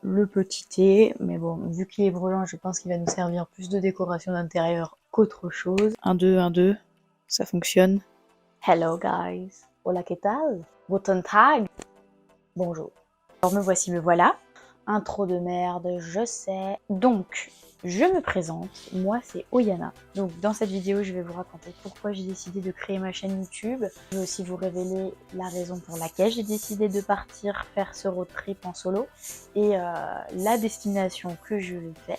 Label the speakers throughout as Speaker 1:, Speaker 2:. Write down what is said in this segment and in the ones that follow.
Speaker 1: le petit thé. Mais bon, vu qu'il est brûlant, je pense qu'il va nous servir plus de décoration d'intérieur qu'autre chose. 1, 2, 1, 2, ça fonctionne. Hello guys. Hola, ¿qué tal? Guten Tag. Bonjour. Alors me voici, me voilà. Intro de merde, je sais. Donc, je me présente, moi c'est Oyana. Donc dans cette vidéo, je vais vous raconter pourquoi j'ai décidé de créer ma chaîne YouTube. Je vais aussi vous révéler la raison pour laquelle j'ai décidé de partir faire ce road trip en solo et la destination que je vais faire,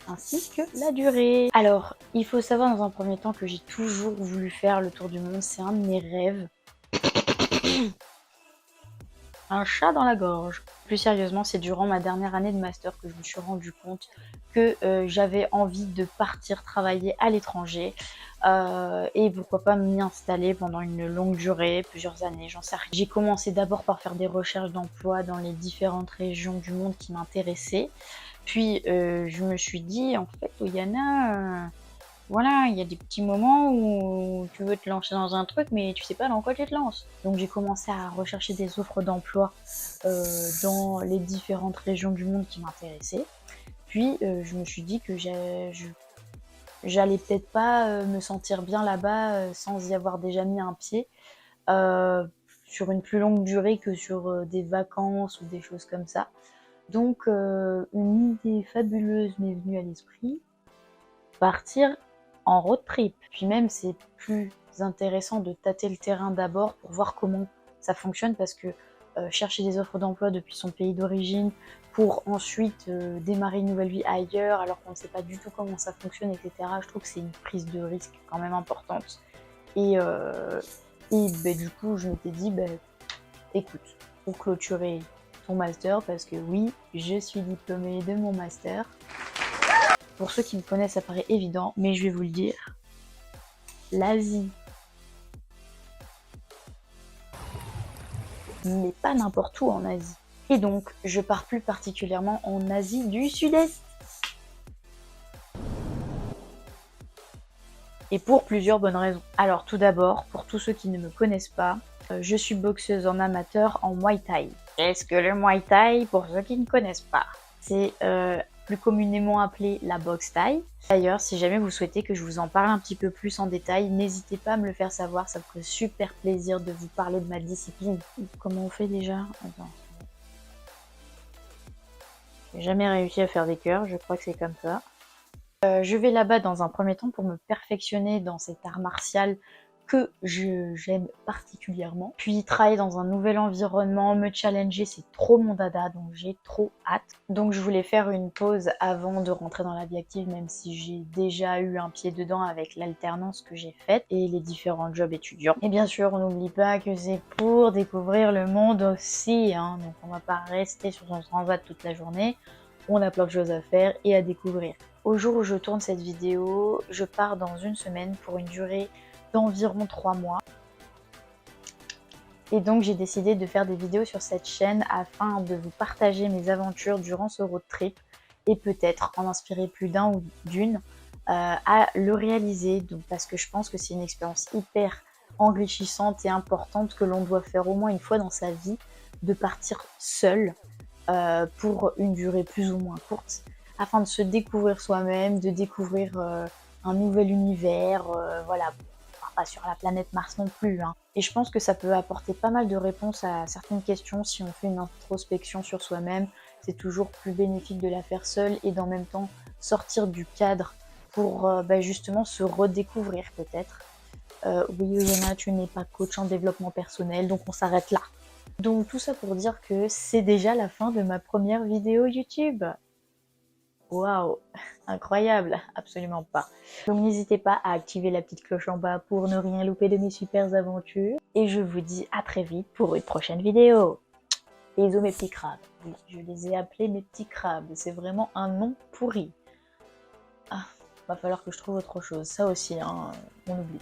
Speaker 1: ainsi que la durée. Alors, il faut savoir dans un premier temps que j'ai toujours voulu faire le tour du monde, c'est un de mes rêves. Un chat dans la gorge. Plus sérieusement, c'est durant ma dernière année de master que je me suis rendu compte que j'avais envie de partir travailler à l'étranger et pourquoi pas m'y installer pendant une longue durée, plusieurs années, j'en sais rien. J'ai commencé d'abord par faire des recherches d'emploi dans les différentes régions du monde qui m'intéressaient. Puis je me suis dit, en fait, Oyana, voilà, il y a des petits moments où tu veux te lancer dans un truc, mais tu sais pas dans quoi tu te lances. Donc j'ai commencé à rechercher des offres d'emploi dans les différentes régions du monde qui m'intéressaient. Puis je me suis dit que j'allais peut-être pas me sentir bien là-bas sans y avoir déjà mis un pied sur une plus longue durée que sur des vacances ou des choses comme ça. Donc une idée fabuleuse m'est venue à l'esprit, partir en road trip. Puis même, c'est plus intéressant de tâter le terrain d'abord pour voir comment ça fonctionne, parce que chercher des offres d'emploi depuis son pays d'origine pour ensuite démarrer une nouvelle vie ailleurs alors qu'on ne sait pas du tout comment ça fonctionne, etc. Je trouve que c'est une prise de risque quand même importante. Et du coup, je m'étais dit, écoute, pour clôturer ton master, parce que oui, je suis diplômée de mon master. Pour ceux qui me connaissent, ça paraît évident, mais je vais vous le dire. L'Asie, mais pas n'importe où en Asie. Et donc, je pars plus particulièrement en Asie du Sud-Est. Et pour plusieurs bonnes raisons. Alors tout d'abord, pour tous ceux qui ne me connaissent pas, je suis boxeuse en amateur en Muay Thai. Qu'est-ce que le Muay Thai pour ceux qui ne connaissent pas? C'est plus communément appelé la boxe thaï. D'ailleurs, si jamais vous souhaitez que je vous en parle un petit peu plus en détail, n'hésitez pas à me le faire savoir, ça me ferait super plaisir de vous parler de ma discipline. Comment on fait déjà? Attends. J'ai jamais réussi à faire des cœurs, je crois que c'est comme ça. Je vais là-bas dans un premier temps pour me perfectionner dans cet art martial que j'aime particulièrement. Puis travailler dans un nouvel environnement, me challenger, c'est trop mon dada, donc j'ai trop hâte. Donc je voulais faire une pause avant de rentrer dans la vie active, même si j'ai déjà eu un pied dedans avec l'alternance que j'ai faite et les différents jobs étudiants. Et bien sûr, on n'oublie pas que c'est pour découvrir le monde aussi, hein. Donc on va pas rester sur son transat toute la journée, on a plein de choses à faire et à découvrir. Au jour où je tourne cette vidéo, je pars dans une semaine pour une durée d'environ 3 mois. Et donc j'ai décidé de faire des vidéos sur cette chaîne afin de vous partager mes aventures durant ce road trip et peut-être en inspirer plus d'un ou d'une à le réaliser. Donc, parce que je pense que c'est une expérience hyper enrichissante et importante que l'on doit faire au moins une fois dans sa vie, de partir seul pour une durée plus ou moins courte, afin de se découvrir soi-même, de découvrir un nouvel univers, voilà, pas sur la planète Mars non plus, hein. Et je pense que ça peut apporter pas mal de réponses à certaines questions si on fait une introspection sur soi-même. C'est toujours plus bénéfique de la faire seule et d'en même temps sortir du cadre pour justement se redécouvrir peut-être. Oui, Oyana, tu n'es pas coach en développement personnel, donc on s'arrête là. Donc tout ça pour dire que c'est déjà la fin de ma première vidéo YouTube. Waouh, incroyable, absolument pas. Donc n'hésitez pas à activer la petite cloche en bas pour ne rien louper de mes super aventures. Et je vous dis à très vite pour une prochaine vidéo. Bisous mes petits crabes. Oui, je les ai appelés mes petits crabes. C'est vraiment un nom pourri. Ah, va falloir que je trouve autre chose. Ça aussi, hein, on oublie.